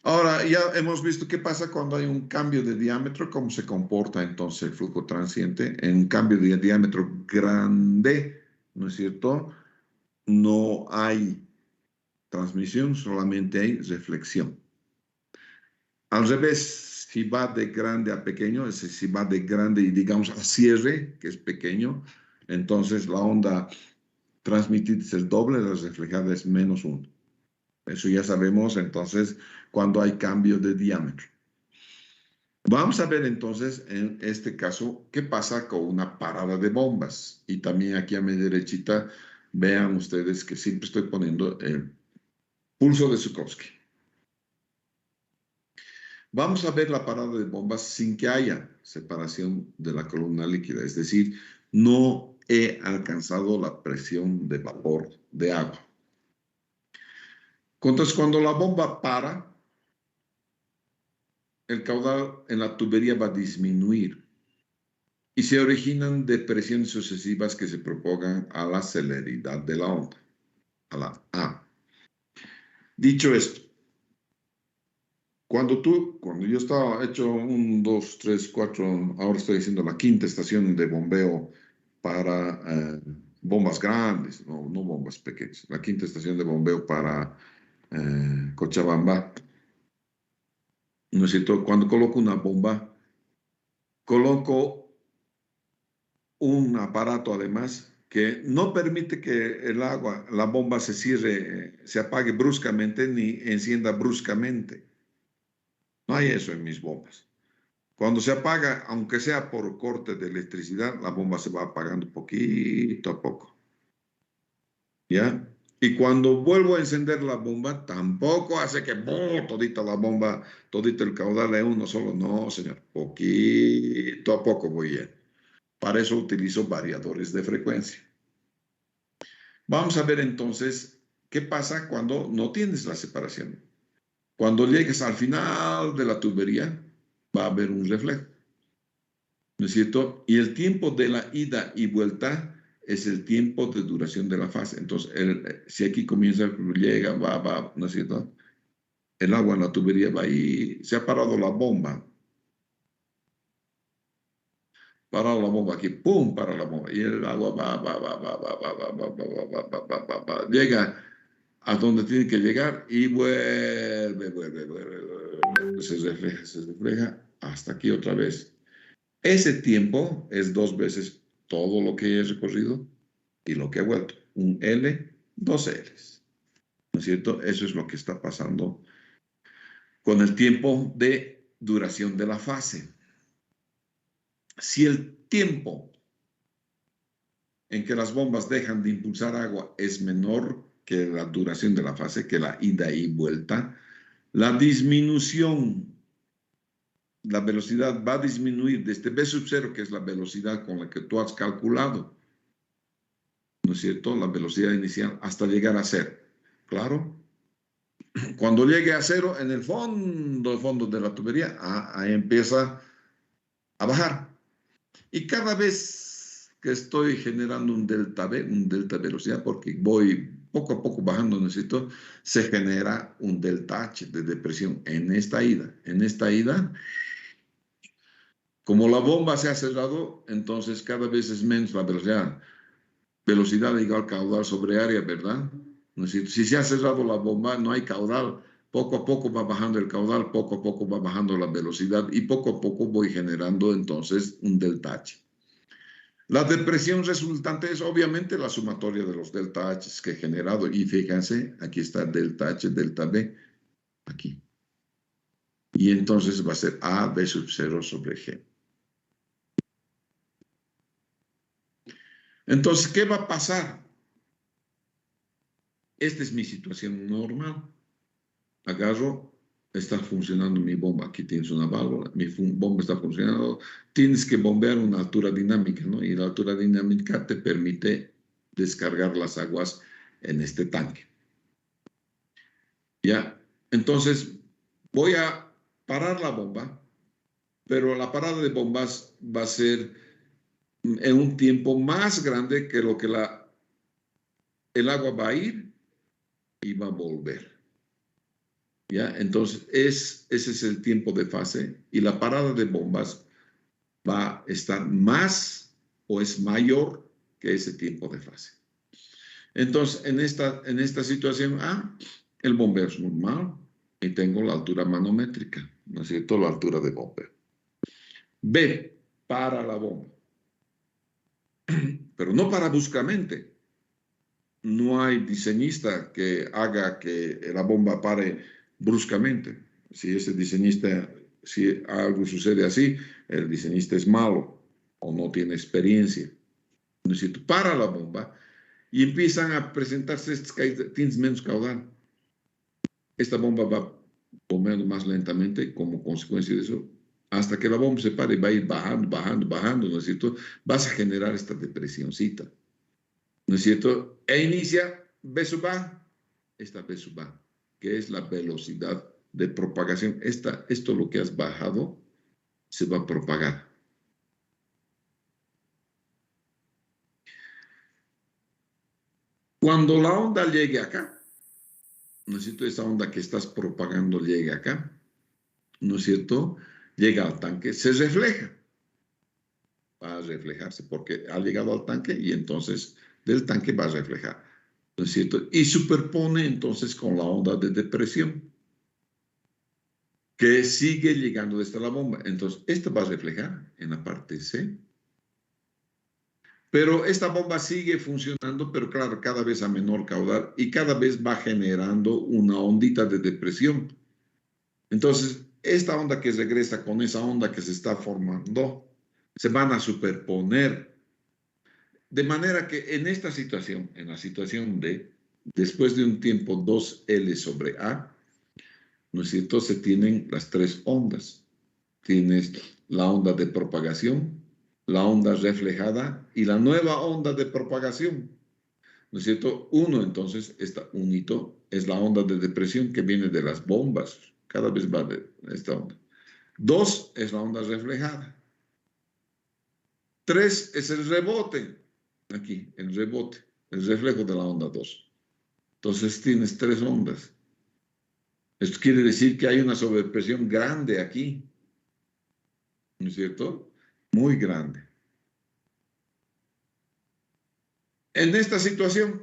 Ahora, ya hemos visto qué pasa cuando hay un cambio de diámetro, cómo se comporta entonces el flujo transiente. En un cambio de diámetro grande, ¿no es cierto? No hay transmisión, solamente hay reflexión. Al revés, si va de grande a pequeño, es decir, si va de grande y digamos a cierre, que es pequeño, entonces la onda transmitida es el doble, la reflejada es -1. Eso ya sabemos entonces cuando hay cambio de diámetro. Vamos a ver entonces en este caso qué pasa con una parada de bombas. Y también aquí a mi derechita vean ustedes que siempre estoy poniendo el pulso de Zukovsky. Vamos a ver la parada de bombas sin que haya separación de la columna líquida, es decir, no he alcanzado la presión de vapor de agua. Entonces, cuando la bomba para, el caudal en la tubería va a disminuir y se originan depresiones sucesivas que se propagan a la celeridad de la onda, a la A. Dicho esto, cuando yo estaba hecho 1, 2, 3, 4, ahora estoy haciendo la 5ª estación de bombeo para bombas grandes, no bombas pequeñas, la 5ª estación de bombeo para Cochabamba, ¿no es cierto? Cuando coloco una bomba, coloco un aparato además que no permite que el agua, la bomba se cierre, se apague bruscamente ni encienda bruscamente. No hay eso en mis bombas. Cuando se apaga, aunque sea por corte de electricidad, la bomba se va apagando poquito a poco. ¿Ya? Y cuando vuelvo a encender la bomba, tampoco hace que todita la bomba, todito el caudal de uno solo. No, señor. Poquito a poco voy yendo. Para eso utilizo variadores de frecuencia. Vamos a ver entonces qué pasa cuando no tienes la separación. Cuando llegues al final de la tubería, va a haber un reflejo, ¿no es cierto? Y el tiempo de la ida y vuelta es el tiempo de duración de la fase. Entonces, si aquí comienza, llega, va, ¿no es cierto? El agua en la tubería va ahí, se ha parado la bomba. Parado la bomba aquí, ¡pum! Para la bomba. Y el agua va, llega a donde tiene que llegar y vuelve. Se refleja hasta aquí otra vez. Ese tiempo es 2 veces todo lo que he recorrido y lo que he vuelto. Un L, 2 Ls. ¿No es cierto? Eso es lo que está pasando con el tiempo de duración de la fase. Si el tiempo en que las bombas dejan de impulsar agua es menor que la duración de la fase, que la ida y vuelta, la disminución, la velocidad va a disminuir desde V sub 0, que es la velocidad con la que tú has calculado, ¿no es cierto? La velocidad inicial hasta llegar a 0. ¿Claro? Cuando llegue a 0, en el fondo de la tubería, ahí empieza a bajar. Y cada vez que estoy generando un delta V, un delta velocidad, porque voy poco a poco bajando, necesito, se genera un delta H de depresión en esta ida. En esta ida, como la bomba se ha cerrado, entonces cada vez es menos la velocidad. Velocidad igual caudal sobre área, ¿verdad? ¿No es cierto? Si se ha cerrado la bomba, no hay caudal. Poco a poco va bajando el caudal, poco a poco va bajando la velocidad y poco a poco voy generando entonces un delta H. La depresión resultante es obviamente la sumatoria de los delta H que he generado. Y fíjense, aquí está delta H, delta B, aquí. Y entonces va a ser A, B sub 0 sobre G. Entonces, ¿qué va a pasar? Esta es mi situación normal. Agarro, está funcionando mi bomba. Aquí tienes una válvula, mi bomba está funcionando. Tienes que bombear una altura dinámica, ¿no? Y la altura dinámica te permite descargar las aguas en este tanque. ¿Ya? Entonces, voy a parar la bomba, pero la parada de bombas va a ser en un tiempo más grande que lo que el agua va a ir y va a volver. ¿Ya? Entonces, ese es el tiempo de fase y la parada de bombas va a estar más o es mayor que ese tiempo de fase. Entonces, en esta situación A, el bombeo es normal y tengo la altura manométrica, ¿no es cierto? La altura de bombeo. B, para la bomba. Pero no para bruscamente. No hay diseñista que haga que la bomba pare bruscamente. Si ese diseñista, si algo sucede así, el diseñista es malo o no tiene experiencia. ¿No es cierto? Para la bomba y empiezan a presentarse estos tienes menos caudal. Esta bomba va bombeando más lentamente como consecuencia de eso. Hasta que la bomba se pare, va a ir bajando, bajando, bajando, ¿no es cierto? Vas a generar esta depresioncita, ¿no es cierto? E inicia B sub A, esta B sub A, que es la velocidad de propagación. Esto lo que has bajado se va a propagar. Cuando la onda llegue acá, ¿no es cierto? Esa onda que estás propagando llegue acá, ¿no es cierto? Llega al tanque, se refleja. Va a reflejarse porque ha llegado al tanque y entonces del tanque va a reflejar, ¿no es cierto? Y superpone entonces con la onda de depresión que sigue llegando desde la bomba. Entonces, esta va a reflejar en la parte C. Pero esta bomba sigue funcionando, pero claro, cada vez a menor caudal y cada vez va generando una ondita de depresión. Entonces, esta onda que regresa con esa onda que se está formando, se van a superponer. De manera que en esta situación, en la situación D, después de un tiempo 2L sobre A, ¿no es cierto? Se tienen las tres ondas. Tienes la onda de propagación, la onda reflejada y la nueva onda de propagación. ¿No es cierto? Uno, entonces, un hito es la onda de depresión que viene de las bombas. Cada vez va de esta onda. 2 es la onda reflejada. 3 es el rebote. Aquí, el rebote, el reflejo de la onda 2. Entonces tienes 3 ondas. Esto quiere decir que hay una sobrepresión grande aquí. ¿No es cierto? Muy grande. En esta situación,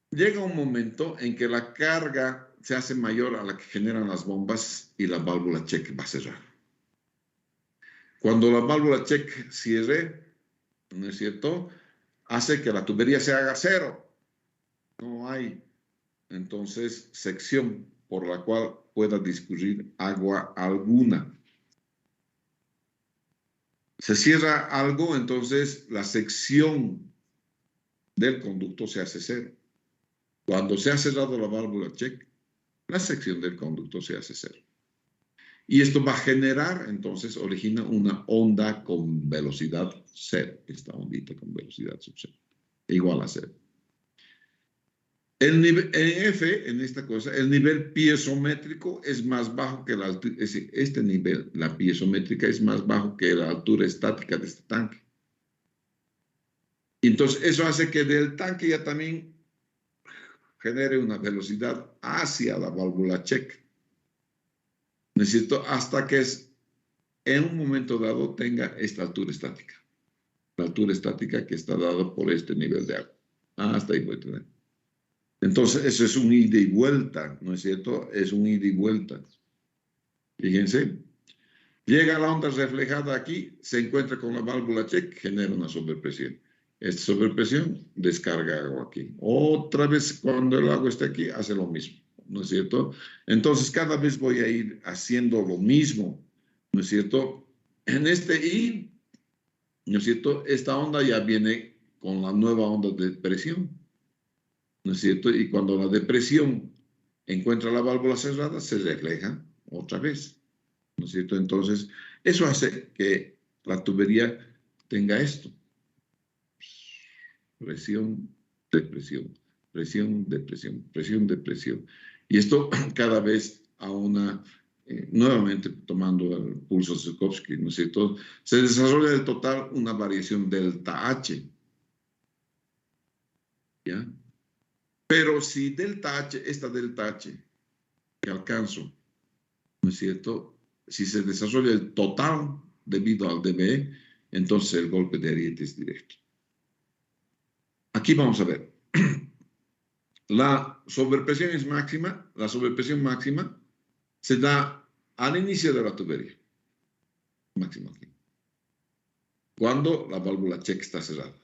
llega un momento en que la carga se hace mayor a la que generan las bombas y la válvula check va a cerrar. Cuando la válvula check cierre, ¿no es cierto?, hace que la tubería se haga cero. No hay, entonces, sección por la cual pueda discurrir agua alguna. Se cierra algo, entonces la sección del conducto se hace cero. Cuando se ha cerrado la válvula check, la sección del conducto se hace cero. Y esto va a generar, entonces, origina una onda con velocidad cero. Esta ondita con velocidad sub cero, igual a cero. El nivel, en F, en esta cosa, el nivel piezométrico es más bajo que la altura, es decir, este nivel, la piezométrica, es más bajo que la altura estática de este tanque. Entonces, eso hace que del tanque ya también genere una velocidad hacia la válvula check. Necesito hasta que en un momento dado tenga esta altura estática. La altura estática que está dada por este nivel de agua. Hasta ahí voy a tener. Entonces, eso es un ida y vuelta, ¿no es cierto? Es un ida y vuelta. Fíjense. Llega la onda reflejada aquí, se encuentra con la válvula check, genera una sobrepresión. Esta sobrepresión descarga agua aquí. Otra vez, cuando el agua está aquí, hace lo mismo, ¿no es cierto? Entonces, cada vez voy a ir haciendo lo mismo, ¿no es cierto? En este I, ¿no es cierto? Esta onda ya viene con la nueva onda de presión, ¿no es cierto? Y cuando la depresión encuentra la válvula cerrada, se refleja otra vez, ¿no es cierto? Entonces, eso hace que la tubería tenga esto. Presión, depresión, presión, depresión, presión, depresión. Y esto cada vez a una, nuevamente tomando el pulso Zukovsky, ¿no es cierto? Se desarrolla en total una variación delta H. ¿Ya? Pero si delta H, esta delta H, que alcanzo, ¿no es cierto? Si se desarrolla el total debido al DBE, entonces el golpe de ariete es directo. Aquí vamos a ver. La sobrepresión es máxima. La sobrepresión máxima se da al inicio de la tubería. Máximo aquí. Cuando la válvula check está cerrada.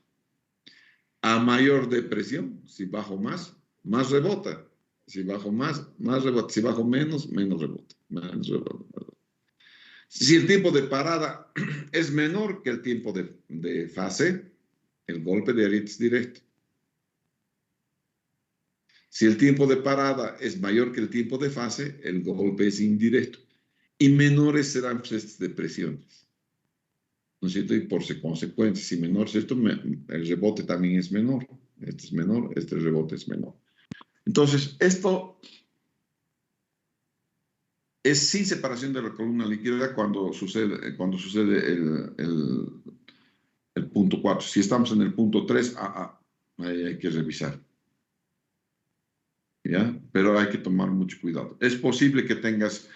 A mayor depresión, si bajo más, más rebota. Si bajo más, más rebota. Si bajo menos, menos rebota. Menos rebota. Si el tiempo de parada es menor que el tiempo de fase, el golpe de ariete es directo. Si el tiempo de parada es mayor que el tiempo de fase, el golpe es indirecto. Y menores serán estas depresiones. ¿No es cierto? Y por consecuencia, si menor es esto, el rebote también es menor. Este es menor, este rebote es menor. Entonces, esto es sin separación de la columna líquida cuando sucede el punto 4. Si estamos en el punto 3, ahí hay que revisar. ¿Ya? Pero hay que tomar mucho cuidado. Es posible que tengas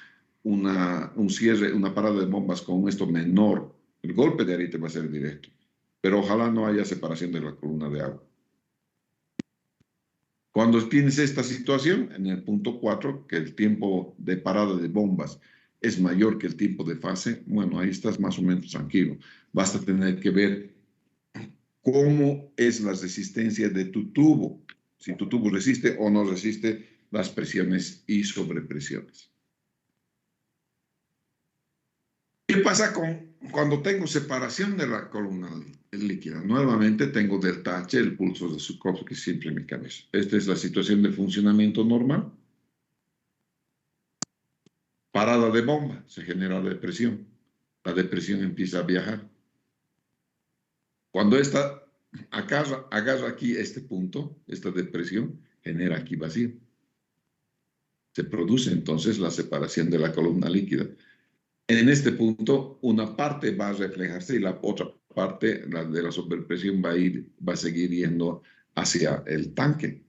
un cierre, una parada de bombas con esto menor. El golpe de ariete va a ser directo. Pero ojalá no haya separación de la columna de agua. Cuando tienes esta situación, en el punto 4, que el tiempo de parada de bombas es mayor que el tiempo de fase, bueno, ahí estás más o menos tranquilo. Vas a tener que ver cómo es la resistencia de tu tubo. Si tu tubo resiste o no resiste las presiones y sobrepresiones. ¿Qué pasa cuando tengo separación de la columna líquida? Nuevamente tengo delta H, el pulso de Zukovsky siempre en mi cabeza. Esta es la situación de funcionamiento normal. Parada de bomba, se genera depresión. La depresión empieza a viajar. Cuando esta agarra aquí este punto, esta depresión, genera aquí vacío. Se produce entonces la separación de la columna líquida. En este punto, una parte va a reflejarse y la otra parte, la de la sobrepresión, va a seguir yendo hacia el tanque.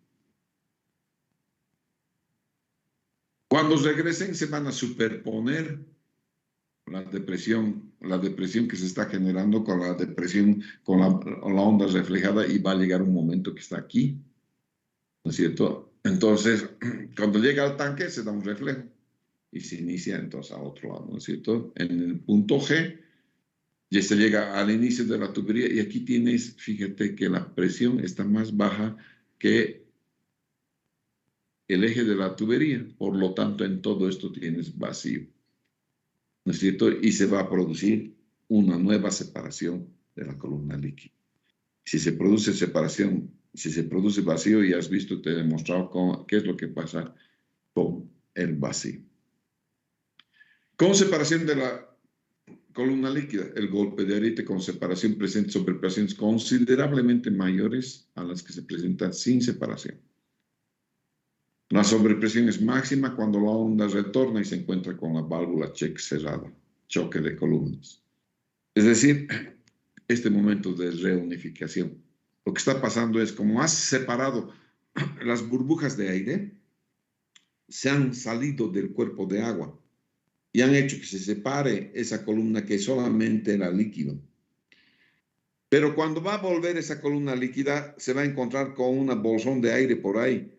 Cuando regresen, se van a superponer la depresión que se está generando con la depresión, con la onda reflejada, y va a llegar un momento que está aquí, ¿no es cierto? Entonces, cuando llega al tanque, se da un reflejo y se inicia entonces a otro lado, ¿no es cierto? En el punto G, ya se llega al inicio de la tubería y aquí tienes, fíjate que la presión está más baja que el eje de la tubería, por lo tanto en todo esto tienes vacío, ¿no es cierto? Y se va a producir una nueva separación de la columna líquida. Si se produce separación, si se produce vacío, ya has visto, te he demostrado qué es lo que pasa con el vacío. Con separación de la columna líquida, el golpe de ariete con separación presenta sobrepresiones considerablemente mayores a las que se presentan sin separación. La sobrepresión es máxima cuando la onda retorna y se encuentra con la válvula check cerrada, choque de columnas. Es decir, este momento de reunificación. Lo que está pasando es, como has separado las burbujas de aire, se han salido del cuerpo de agua y han hecho que se separe esa columna que solamente era líquido. Pero cuando va a volver esa columna líquida, se va a encontrar con una bolsón de aire por ahí,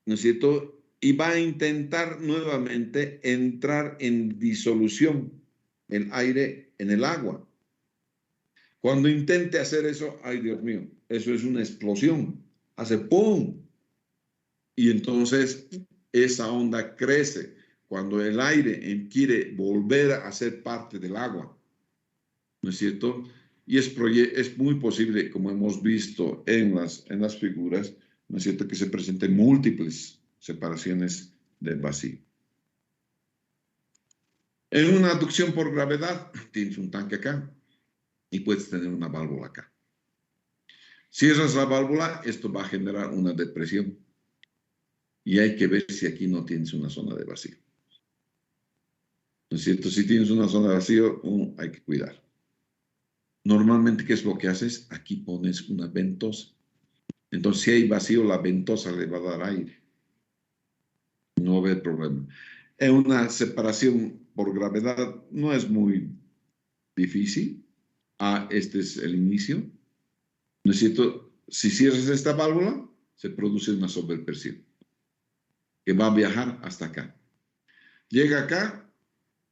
¿no es cierto? Y va a intentar nuevamente entrar en disolución el aire en el agua. Cuando intente hacer eso, ay Dios mío, eso es una explosión, hace ¡pum! Y entonces esa onda crece cuando el aire quiere volver a ser parte del agua, ¿no es cierto? Y es muy posible, como hemos visto en las figuras, ¿no es cierto?, que se presenten múltiples separaciones del vacío. En una aducción por gravedad, tienes un tanque acá y puedes tener una válvula acá. Cierras la válvula, esto va a generar una depresión. Y hay que ver si aquí no tienes una zona de vacío. ¿No es cierto? Si tienes una zona de vacío, hay que cuidar. Normalmente, ¿qué es lo que haces? Aquí pones una ventosa. Entonces, si hay vacío, la ventosa le va a dar aire. No va a haber problema. En una separación por gravedad no es muy difícil. Este es el inicio. ¿No es cierto? Si cierras esta válvula, se produce una sobrepresión que va a viajar hasta acá. Llega acá,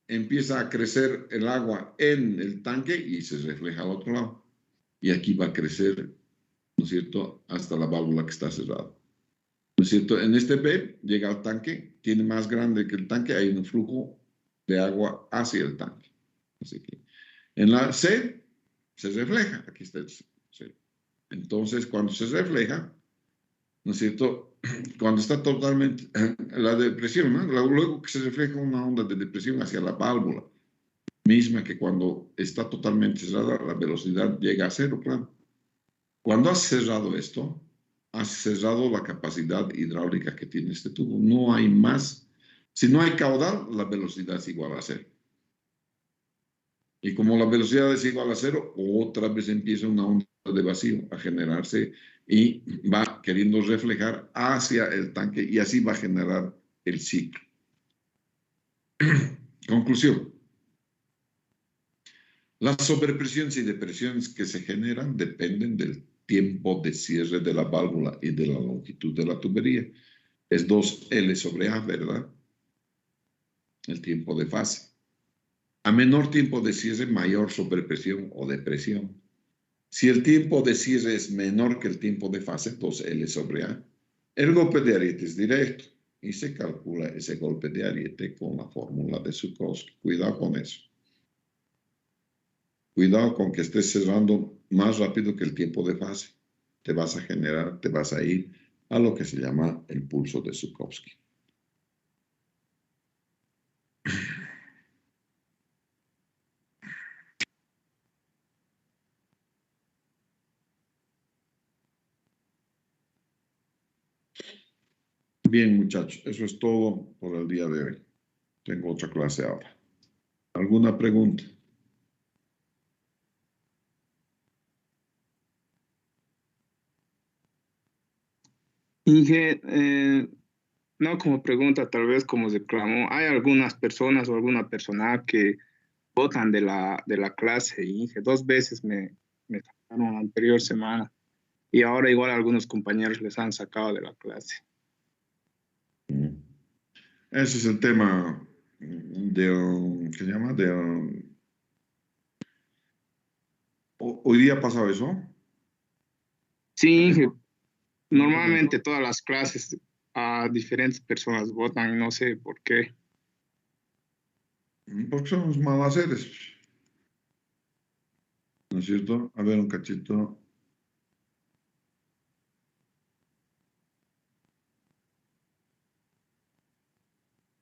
empieza a crecer el agua en el tanque y se refleja al otro lado. Y aquí va a crecer, ¿no es cierto?, hasta la válvula que está cerrada. ¿No es cierto? En este B llega al tanque, tiene más grande que el tanque, hay un flujo de agua hacia el tanque. Así que en la C se refleja, aquí está el C. Entonces, cuando se refleja, ¿no es cierto? Cuando está totalmente la depresión, ¿no? Luego que se refleja una onda de depresión hacia la válvula, misma que cuando está totalmente cerrada, la velocidad llega a cero, claro. Cuando has cerrado esto, has cerrado la capacidad hidráulica que tiene este tubo. No hay más. Si no hay caudal, la velocidad es igual a cero. Y como la velocidad es igual a cero, otra vez empieza una onda de vacío a generarse y va queriendo reflejar hacia el tanque y así va a generar el ciclo. Conclusión. Las sobrepresiones y depresiones que se generan dependen del tiempo de cierre de la válvula y de la longitud de la tubería. Es 2L sobre A, ¿verdad? El tiempo de fase. A menor tiempo de cierre, mayor sobrepresión o depresión. Si el tiempo de cierre es menor que el tiempo de fase, 2L sobre A, el golpe de ariete es directo y se calcula ese golpe de ariete con la fórmula de Zukovsky. Cuidado con eso. Cuidado con que estés cerrando más rápido que el tiempo de fase. Te vas a generar, te vas a ir a lo que se llama el pulso de Zukovsky. Bien, muchachos, eso es todo por el día de hoy. Tengo otra clase ahora. ¿Alguna pregunta? Inge, no como pregunta, tal vez como reclamo, hay algunas personas o alguna persona que botan de la clase, Inge. 2 veces me sacaron la anterior semana y ahora igual algunos compañeros les han sacado de la clase. Ese es el tema de, ¿qué se llama? ¿Hoy día ha pasado eso? Sí, Inge, normalmente todas las clases a diferentes personas votan, no sé por qué. Porque somos malaceres. ¿No es cierto? A ver, un cachito.